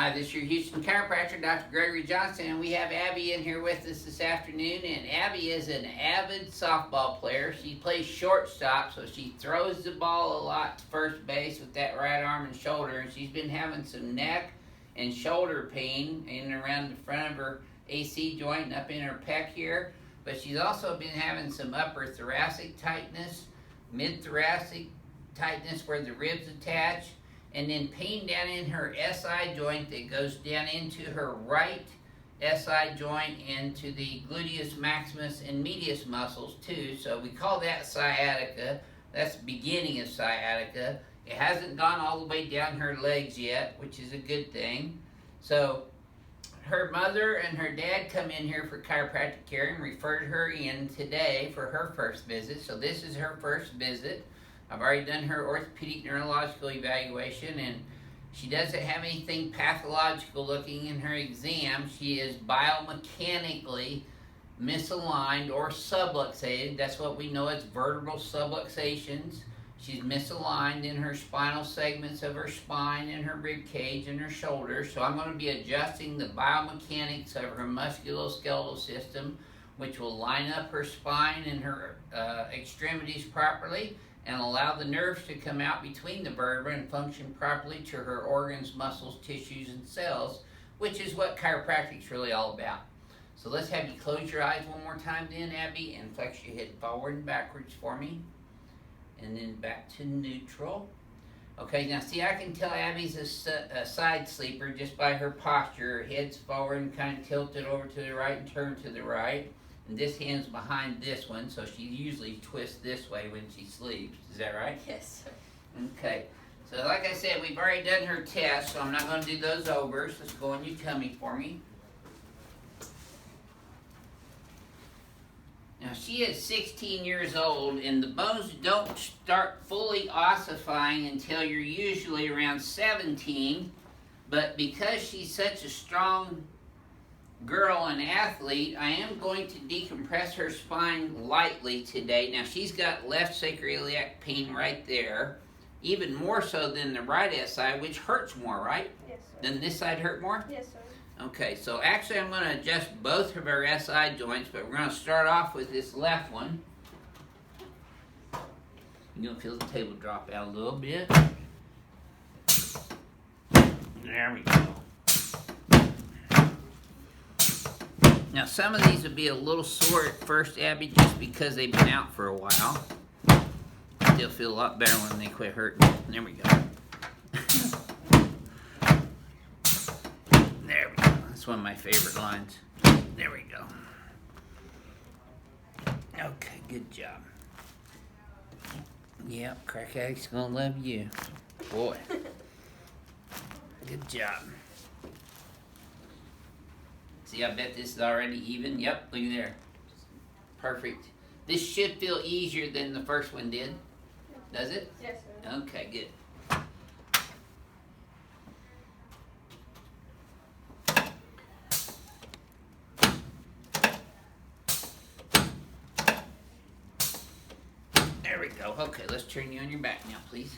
Hi, this is your Houston chiropractor, Dr. Gregory Johnson, and we have Abby in here with us this afternoon. And Abby is an avid softball player. She plays shortstop, so she throws the ball a lot to first base with that right arm and shoulder. And she's been having some neck and shoulder pain in and around the front of her AC joint and up in her pec here. But she's also been having some upper thoracic tightness, mid-thoracic tightness where the ribs attach, and then pain down in her SI joint that goes down into her right SI joint and to the gluteus maximus and medius muscles too. So we call that sciatica. That's the beginning of sciatica. It hasn't gone all the way down her legs yet, which is a good thing. So her mother and her dad come in here for chiropractic care and referred her in today for her first visit. So this is her first visit. I've already done her orthopedic neurological evaluation, and she doesn't have anything pathological looking in her exam. She is biomechanically misaligned or subluxated. That's what we know as vertebral subluxations. She's misaligned in her spinal segments of her spine and her rib cage and her shoulders. So I'm going to be adjusting the biomechanics of her musculoskeletal system, which will line up her spine and her extremities properly and allow the nerves to come out between the vertebrae and function properly to her organs, muscles, tissues, and cells, which is what chiropractic is really all about. So let's have you close your eyes one more time then, Abby, and flex your head forward and backwards for me. And then back to neutral. Okay, now see, I can tell Abby's a side sleeper just by her posture. Her head's forward and kind of tilted over to the right and turned to the right. And this hand's behind this one, so she usually twists this way when she sleeps. Is that right? Yes, sir. Okay. So like I said, we've already done her test, so I'm not going to do those over. So let's go on your tummy for me. Now she is 16 years old, and the bones don't start fully ossifying until you're usually around 17. But because she's such a strong girl and athlete, I am going to decompress her spine lightly today. Now she's got left sacroiliac pain right there, even more so than the right SI, which hurts more, right? Yes, sir. Doesn't this side hurt more? Yes, sir. Okay, so actually I'm going to adjust both of her SI joints, but we're going to start off with this left one. You're going to feel the table drop out a little bit. There we go. Now some of these will be a little sore at first, Abby, just because they've been out for a while. They'll feel a lot better when they quit hurting. There we go. There we go. That's one of my favorite lines. There we go. Okay, good job. Yep, crack addict's gonna love you. Boy. Good job. See, I bet this is already even. Yep, look at there. Perfect. This should feel easier than the first one did. Does it? Yes, sir. Okay, good. There we go. Okay, let's turn you on your back now, please.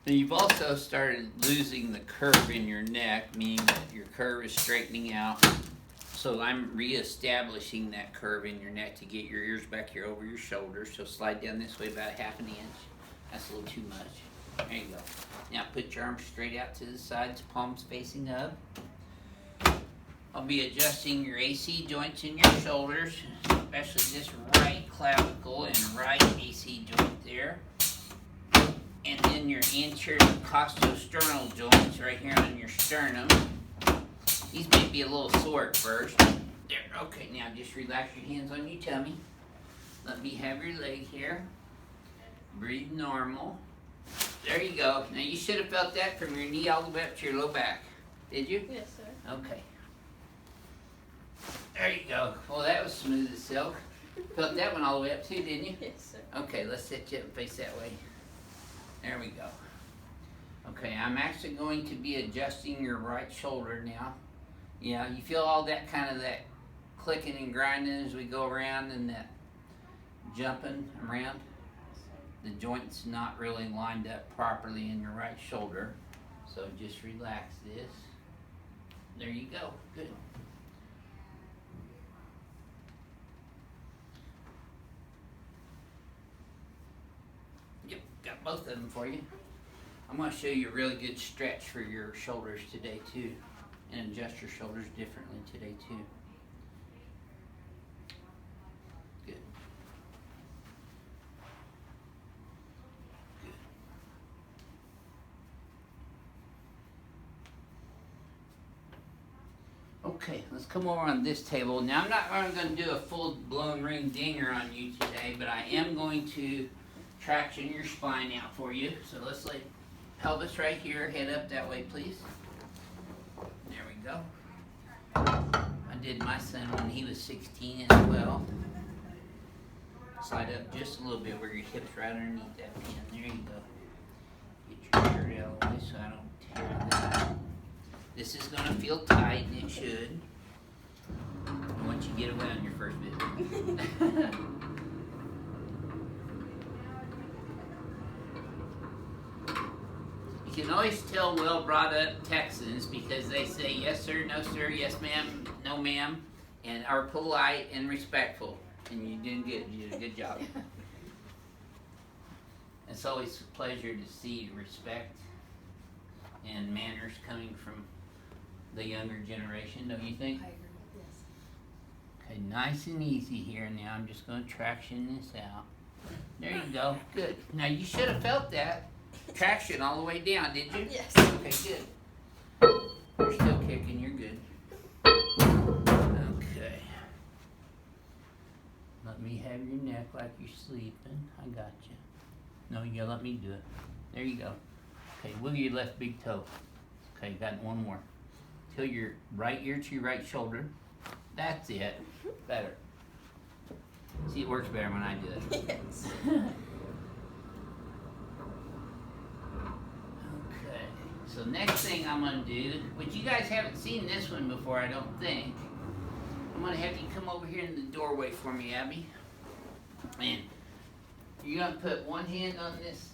Now you've also started losing the curve in your neck, meaning that your curve is straightening out. So I'm reestablishing that curve in your neck to get your ears back here over your shoulders. So slide down this way about 1/2 inch. That's a little too much. There you go. Now put your arms straight out to the sides, palms facing up. I'll be adjusting your AC joints in your shoulders, especially this right clavicle and right AC joint there. And then your anterior costosternal joints right here on your sternum. These may be a little sore at first. There, okay, now just relax your hands on your tummy. Let me have your leg here. Breathe normal. There you go. Now you should have felt that from your knee all the way up to your low back. Did you? Yes, sir. Okay. There you go. Well, that was smooth as silk. Felt that one all the way up too, didn't you? Yes, sir. Okay, let's sit you up and face that way. There we go. Okay, I'm actually going to be adjusting your right shoulder now. Yeah, you feel all that kind of that clicking and grinding as we go around and that jumping around? the joint's not really lined up properly in your right shoulder. So just relax this. There you go. Good. Yep, got both of them for you. I'm going to show you a really good stretch for your shoulders today too, and adjust your shoulders differently today too. Good. Good. Okay, let's come over on this table. Now I'm not going to do a full-blown ring dinger on you today, but I am going to traction your spine out for you. So let's lay pelvis right here, head up that way, please. There we go. I did my son when he was 16 as well. Slide up just a little bit where your hip's right underneath that pin. There you go. Get your shirt out of the way so I don't tear that. This is going to feel tight, and it should, once you get away on your first visit. You can always tell well-brought-up Texans because they say yes sir, no sir, yes ma'am, no ma'am, and are polite and respectful. And you're doing good. You did a good job. It's always a pleasure to see respect and manners coming from the younger generation, don't you think? I agree, yes. Okay, nice and easy here. Now I'm just going to traction this out. There you go. Good. Now you should have felt that traction all the way down, did you? Yes. Okay, good. You're still kicking. You're good. Okay. Let me have your neck like you're sleeping. I got you. No, you let me do it. There you go. Okay, wiggle your left big toe. Okay, got one more. Till your right ear to your right shoulder. That's it. Better. See, it works better when I do it. Yes. Okay, so next thing I'm going to do, which you guys haven't seen this one before, I don't think. I'm going to have you come over here in the doorway for me, Abby. And you're going to put one hand on this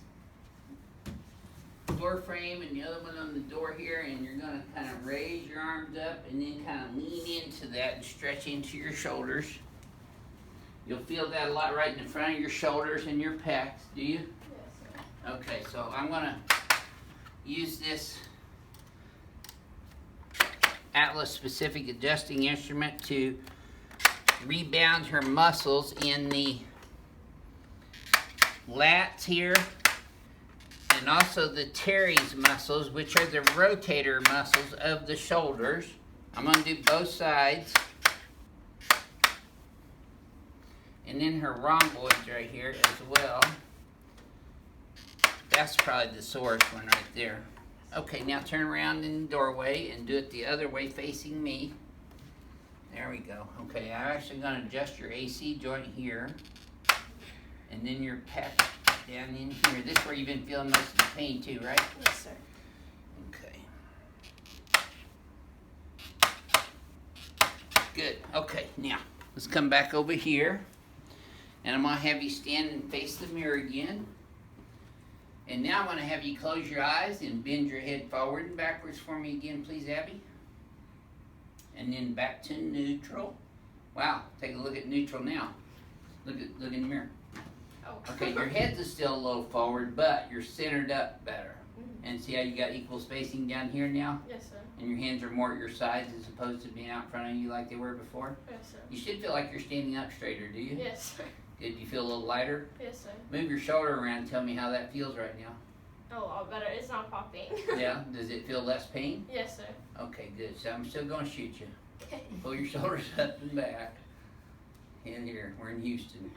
door frame and the other one on the door here, and you're going to kind of raise your arms up and then kind of lean into that and stretch into your shoulders. You'll feel that a lot right in the front of your shoulders and your pecs, do you? Yes, sir. Okay, so I'm going to use this Atlas specific adjusting instrument to rebound her muscles in the lats here, and also the teres muscles, which are the rotator muscles of the shoulders. I'm going to do both sides. And then her rhomboids right here as well. That's probably the sorest one right there. Okay, now turn around in the doorway and do it the other way facing me. There we go. Okay, I'm actually going to adjust your AC joint here. And then your pec down in here. This is where you've been feeling most of the pain too, right? Yes, sir. Okay. Good. Okay, now let's come back over here. And I'm going to have you stand and face the mirror again. And now I'm going to have you close your eyes and bend your head forward and backwards for me again, please, Abby. And then back to neutral. Wow, take a look at neutral now. Look in the mirror. Oh. Okay, your head's is still a little forward, but you're centered up better. And see how you got equal spacing down here now? Yes, sir. And your hands are more at your sides as opposed to being out in front of you like they were before? Yes, sir. You should feel like you're standing up straighter, do you? Yes, sir. Did you feel a little lighter? Yes, sir. Move your shoulder around and tell me how that feels right now. Oh, a lot better. It's not popping. Yeah? Does it feel less pain? Yes, sir. Okay, good. So I'm still going to shoot you. Okay. Pull your shoulders up and back. In here. We're in Houston.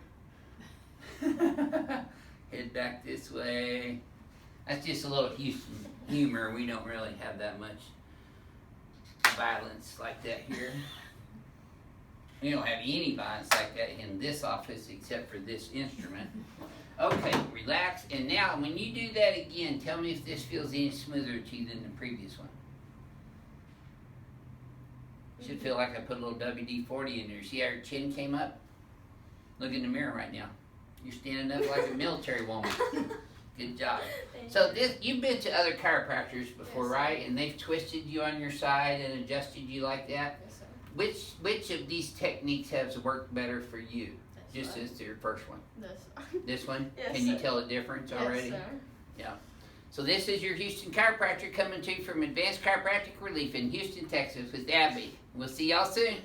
Head back this way. That's just a little Houston humor. We don't really have that much violence like that here. We don't have any violence like that in this office except for this instrument. Okay, relax. And now, when you do that again, tell me if this feels any smoother to you than the previous one. Should feel like I put a little WD-40 in there. See how your chin came up? Look in the mirror right now. You're standing up like a military woman. Good job. Thank So you. you've been to other chiropractors before, Yes, sir. right? And they've twisted you on your side and adjusted you like that. Yes, sir. Which of these techniques has worked better for you? This Just one. as your first one. This one. This one? Yes, Can you sir. tell a difference already? Yes, sir. So this is your Houston chiropractor coming to you from Advanced Chiropractic Relief in Houston, Texas with Abby. We'll see y'all soon.